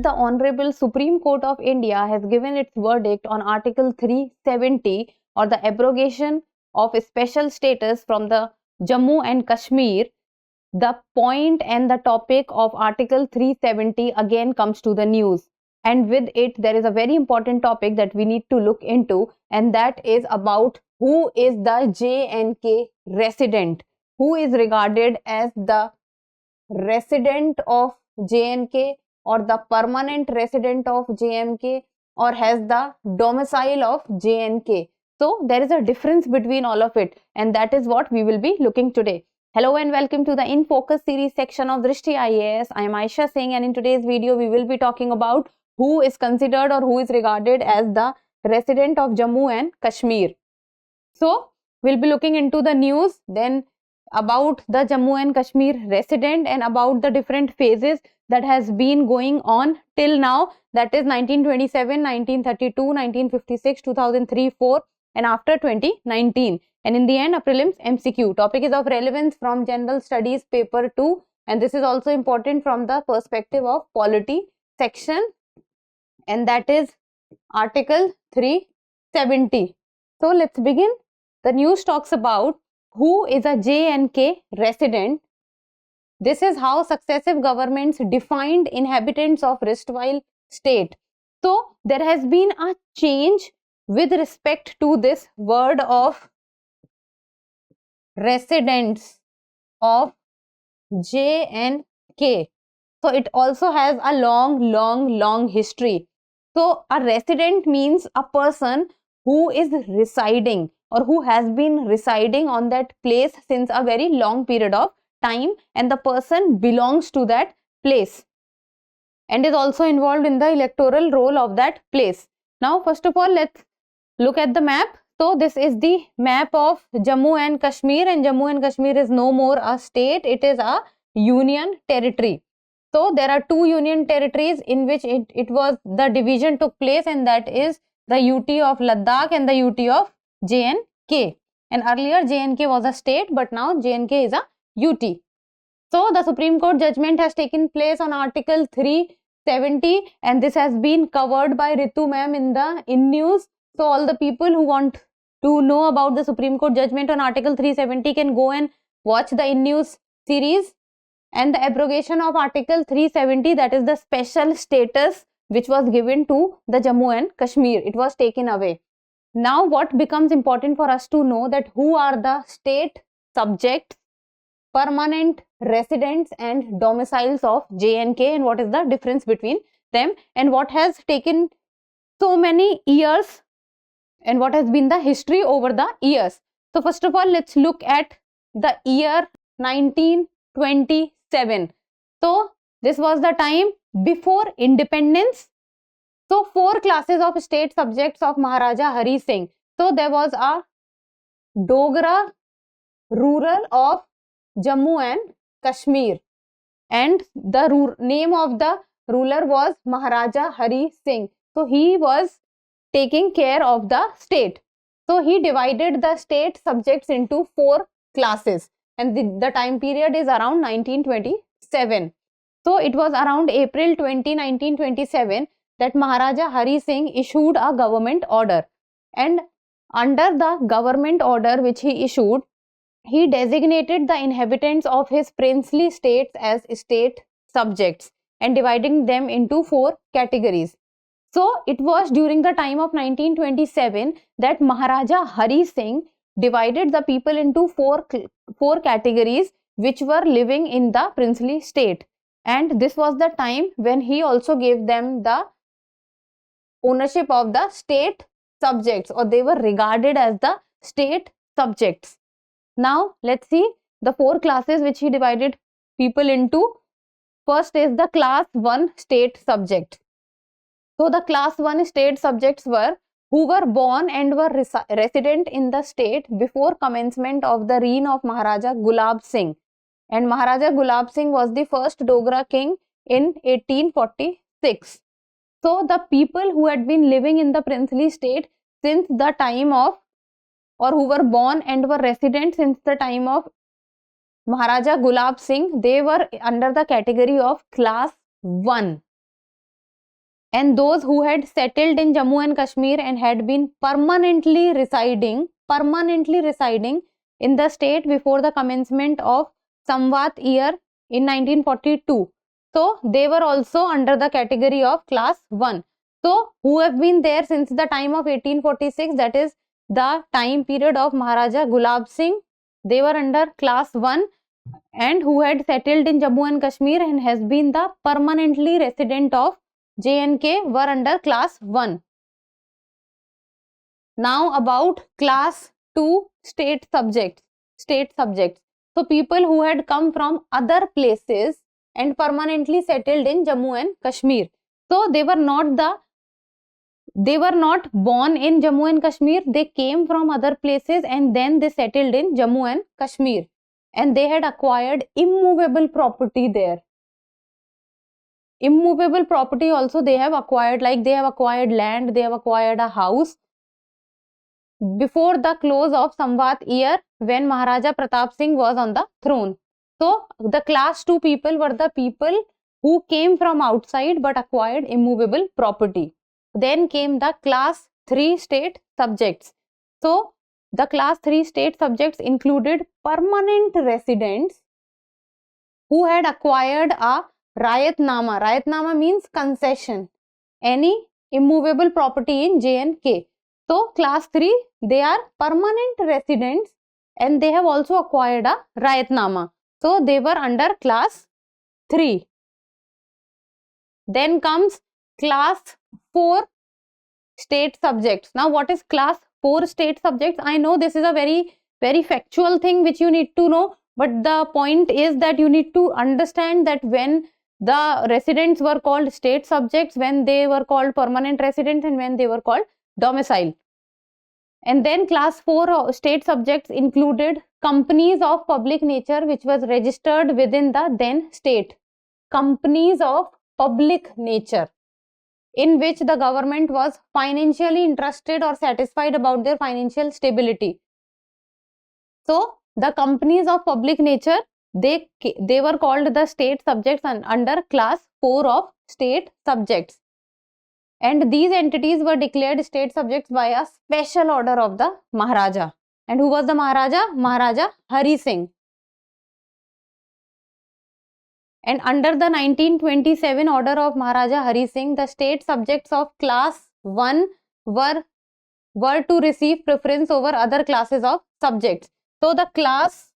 the Honorable Supreme Court of India has given its verdict on Article 370 or the abrogation of special status from the Jammu and Kashmir, the point and the topic of Article 370 again comes to the news. And with it, there is a very important topic that we need to look into, and that is about who is the J&K resident, who is regarded as the resident of J&K or the permanent resident of J&K or has the domicile of J&K. So there is a difference between all of it, and that is what we will be looking today. Hello and welcome to the In Focus series section of Drishti IAS. I am Aisha Singh, and in today's video we will be talking about who is considered or who is regarded as the resident of Jammu and Kashmir. So we'll be looking into the news, then about the Jammu and Kashmir resident and about the different phases that has been going on till now, that is 1927, 1932, 1956, 2003, 4 and after 2019. And in the end, a prelims MCQ. Topic is of relevance from General Studies paper 2, and this is also important from the perspective of polity section, and that is Article 370. So let's begin. The news talks about who is a J&K resident. This is how successive governments defined inhabitants of erstwhile state. So there has been a change with respect to this word of residents of J&K. So it also has a long history. So a resident means a person who is residing or who has been residing on that place since a very long period of time, and the person belongs to that place and is also involved in the electoral role of that place. Now first of all, let's look at the map. So this is the map of Jammu and Kashmir, and Jammu and Kashmir is no more a state, it is a union territory. So there are two union territories in which it was the division took place, and that is the UT of Ladakh and the UT of J&K. And earlier J&K was a state, but now J&K is a UT. So the Supreme Court judgment has taken place on Article 370, and this has been covered by Ritu ma'am in the In News. So all the people who want to know about the Supreme Court judgment on Article 370 can go and watch the In News series. And the abrogation of Article 370, that is the special status which was given to the Jammu and Kashmir, it was taken away. Now what becomes important for us to know, that who are the state subjects, permanent residents and domiciles of J&K, and what is the difference between them, and what has taken so many years and what has been the history over the years. So first of all, let's look at the year 1927. So this was the time before independence. So four classes of state subjects of Maharaja Hari Singh. So there was a Dogra rural of Jammu and Kashmir, and the name of the ruler was Maharaja Hari Singh. So he was taking care of the state. So he divided the state subjects into four classes, and the time period is around 1927. So it was around April 20, 1927 that Maharaja Hari Singh issued a government order, and under the government order which he issued, he designated the inhabitants of his princely states as state subjects and dividing them into four categories. So it was during the time of 1927 that Maharaja Hari Singh divided the people into four categories which were living in the princely state, and this was the time when he also gave them the ownership of the state subjects, or they were regarded as the state subjects. Now let's see the four classes which he divided people into. First is the class 1 state subject. So the class 1 state subjects were who were born and were resident in the state before commencement of the reign of Maharaja Gulab Singh, and Maharaja Gulab Singh was the first Dogra king in 1846. So the people who had been living in the princely state since the time of, or who were born and were resident since the time of Maharaja Gulab Singh, they were under the category of class 1. and those who had settled in Jammu and Kashmir and had been permanently residing in the state before the commencement of Samvat year in 1942. So they were also under the category of class 1. So who have been there since the time of 1846, that is the time period of Maharaja Gulab Singh, they were under class 1, and who had settled in Jammu and Kashmir and has been the permanently resident of J&K were under class 1. Now about class 2 state subjects. So people who had come from other places and permanently settled in Jammu and Kashmir. So they were not born in Jammu and Kashmir, they came from other places and then they settled in Jammu and Kashmir, and they had acquired immovable property there. Immovable property also they have acquired, like they have acquired land, they have acquired a house before the close of Samvat year when Maharaja Pratap Singh was on the throne. So the class 2 people were the people who came from outside but acquired immovable property. Then came the class 3 state subjects. So the class 3 state subjects included permanent residents who had acquired a Rayatnama. Rayatnama means concession, any immovable property in J&K. So class 3, they are permanent residents and they have also acquired a Rayatnama. So they were under class 3. Then comes class 4 state subjects. Now what is class 4 state subjects? I know this is a very factual thing which you need to know, but the point is that you need to understand that when the residents were called state subjects, when they were called permanent residents, and when they were called domicile. And then class 4 state subjects included companies of public nature which was registered within the then state. Companies of public nature in which the government was financially interested or satisfied about their financial stability. So the companies of public nature, they were called the state subjects and under class 4 of state subjects. And these entities were declared state subjects by a special order of the Maharaja. And who was the Maharaja? Maharaja Hari Singh. And under the 1927 order of Maharaja Hari Singh, the state subjects of class 1 were to receive preference over other classes of subjects. So the class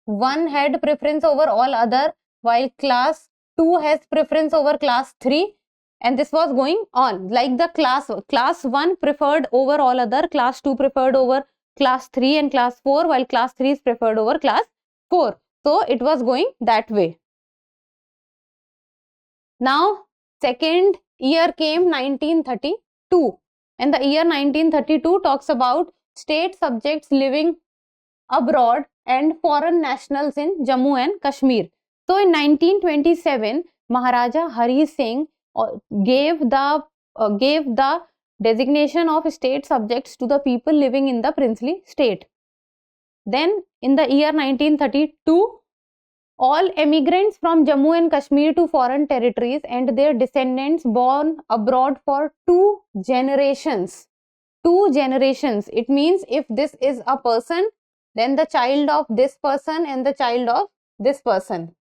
1 had preference over all other, while class 2 has preference over class 3, and this was going on. Like the class 1 preferred over all other, class 2 preferred over class 3 and class 4, while class 3 is preferred over class 4. So it was going that way. Now second year came 1932, and the year 1932 talks about state subjects living abroad and foreign nationals in Jammu and Kashmir. So in 1927, Maharaja Hari Singh gave the designation of state subjects to the people living in the princely state. Then in the year 1932, all emigrants from Jammu and Kashmir to foreign territories and their descendants born abroad for 2 generations. 2 generations. It means if this is a person, then the child of this person and the child of this person.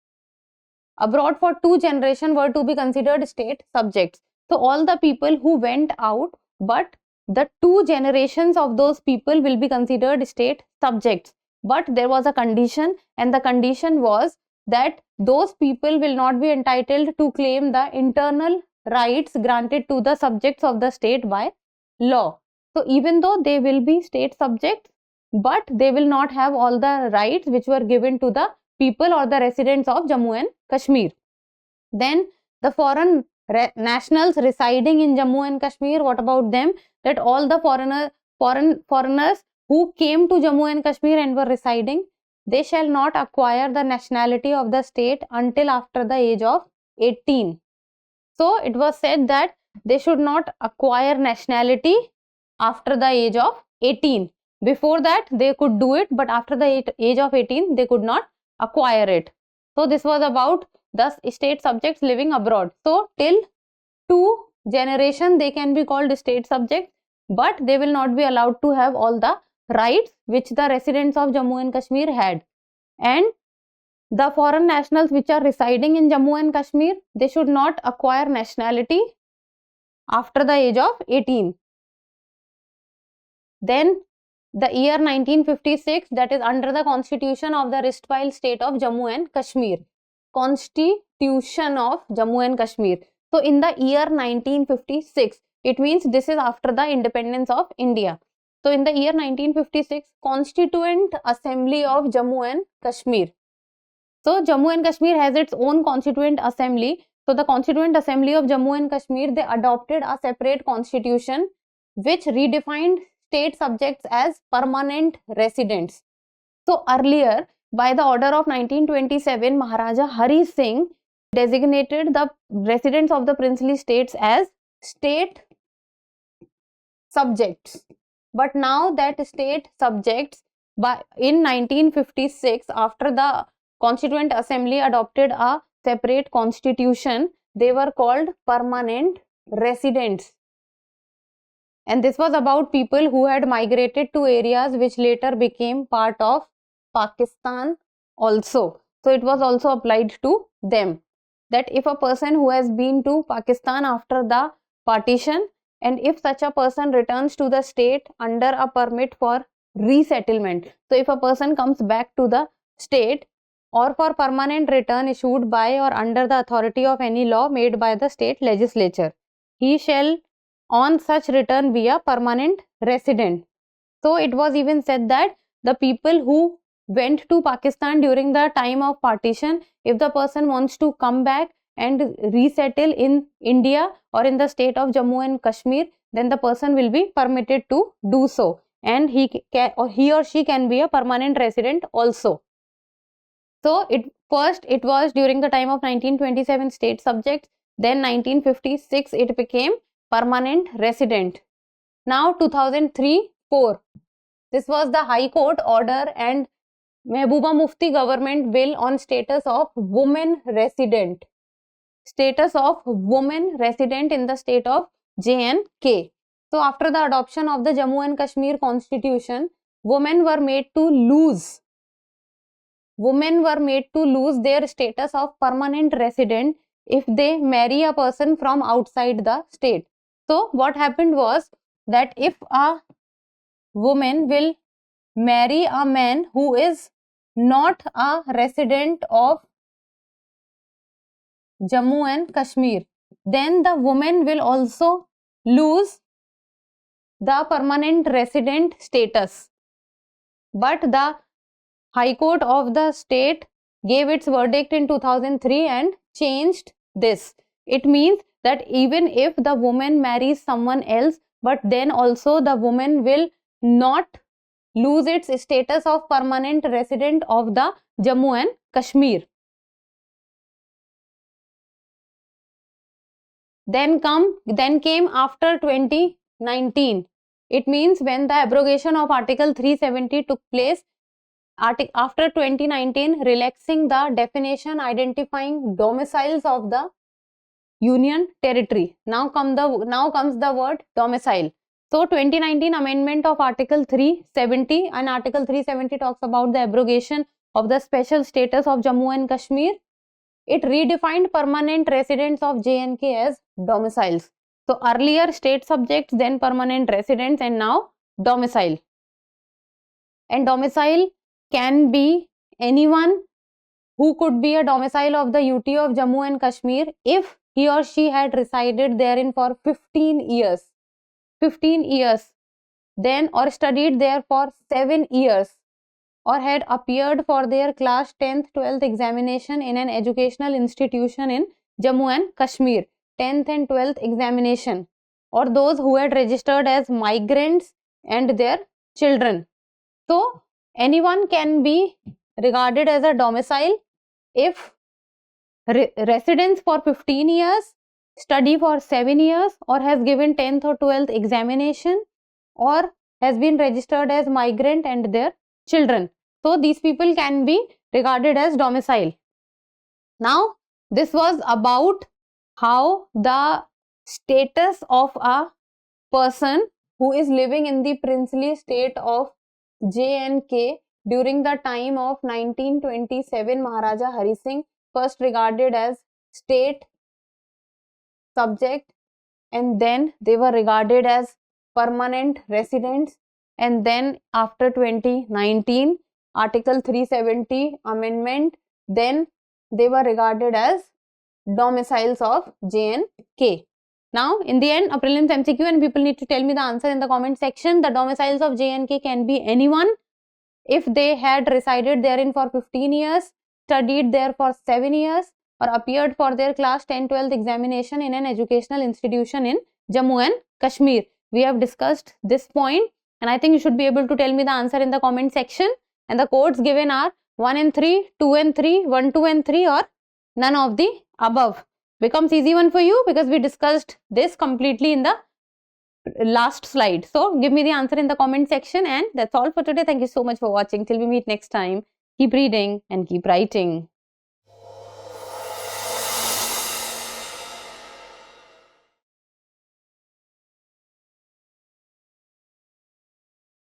Abroad for 2 generations were to be considered state subjects. So all the people who went out, but the 2 generations of those people will be considered state subjects. But there was a condition, and the condition was that those people will not be entitled to claim the internal rights granted to the subjects of the state by law. So even though they will be state subjects, but they will not have all the rights which were given to the people or the residents of Jammu and Kashmir. Then the foreign nationals residing in Jammu and Kashmir, what about them? That all the foreigners who came to Jammu and Kashmir and were residing, they shall not acquire the nationality of the state until after the age of 18. So it was said that they should not acquire nationality after the age of 18. Before that they could do it, but after the age of 18 they could not acquire it. So this was about the state subjects living abroad. So till 2 generation they can be called state subjects, but they will not be allowed to have all the rights which the residents of Jammu and Kashmir had. And the foreign nationals which are residing in Jammu and Kashmir, they should not acquire nationality after the age of 18. Then the year 1956, that is under the constitution of the erstwhile state of Jammu and Kashmir. Constitution of Jammu and Kashmir. So in the year 1956, it means this is after the independence of India. So in the year 1956, Constituent Assembly of Jammu and Kashmir. So Jammu and Kashmir has its own Constituent Assembly. So the Constituent Assembly of Jammu and Kashmir, they adopted a separate constitution which redefined state subjects as permanent residents. So earlier, by the order of 1927, Maharaja Hari Singh designated the residents of the princely states as state subjects. But now that state subjects, in 1956, after the Constituent Assembly adopted a separate constitution, they were called permanent residents. And this was about people who had migrated to areas which later became part of Pakistan also. So it was also applied to them, that if a person who has been to Pakistan after the partition, and if such a person returns to the state under a permit for resettlement, so if a person comes back to the state or for permanent return issued by or under the authority of any law made by the state legislature, he shall on such return be a permanent resident. So it was even said that the people who went to Pakistan during the time of partition, if the person wants to come back and resettle in India or in the state of Jammu and Kashmir, then the person will be permitted to do so, and he or she can be a permanent resident also. So it was during the time of 1927 state subjects, then 1956 it became permanent resident. Now 2003-4, this was the High Court order and Mehbooba Mufti government bill on status of women resident. Status of women resident in the state of J&K. So after the adoption of the Jammu and Kashmir constitution, women were made to lose their status of permanent resident if they marry a person from outside the state. So what happened was that if a woman will marry a man who is not a resident of Jammu and Kashmir, then the woman will also lose the permanent resident status. But the High Court of the state gave its verdict in 2003 and changed this. It means that even if the woman marries someone else, but then also the woman will not lose its status of permanent resident of the Jammu and Kashmir. Then came after 2019. It means when the abrogation of Article 370 took place, after 2019, relaxing the definition identifying domiciles of the Union Territory. Now comes the word domicile. So 2019 amendment of Article 370, and Article 370 talks about the abrogation of the special status of Jammu and Kashmir. It redefined permanent residents of J&K as domiciles. So earlier state subjects, then permanent residents, and now domicile. And domicile can be anyone who could be a domicile of the UT of Jammu and Kashmir if he or she had resided therein for 15 years, then or studied there for 7 years, or had appeared for their class 10th 12th examination in an educational institution in Jammu and Kashmir, 10th and 12th examination, or those who had registered as migrants and their children. So anyone can be regarded as a domicile if residence for 15 years, study for 7 years, or has given 10th or 12th examination, or has been registered as migrant and their children. So these people can be regarded as domicile. Now this was about how the status of a person who is living in the princely state of J&K during the time of 1927. Maharaja Hari Singh, first regarded as state subject, and then they were regarded as permanent residents, and then after 2019 Article 370 amendment, then they were regarded as domiciles of J&K. Now in the end, a prelims MCQ, and people need to tell me the answer in the comment section. The domiciles of J&K can be anyone if they had resided therein for 15 years, studied there for 7 years, or appeared for their class 10-12th examination in an educational institution in Jammu and Kashmir. We have discussed this point, and I think you should be able to tell me the answer in the comment section. And the codes given are 1 and 3, 2 and 3, 1, 2 and 3, or none of the above. Becomes easy one for you because we discussed this completely in the last slide. So give me the answer in the comment section, and that's all for today. Thank you so much for watching. Till we meet next time, keep reading and keep writing.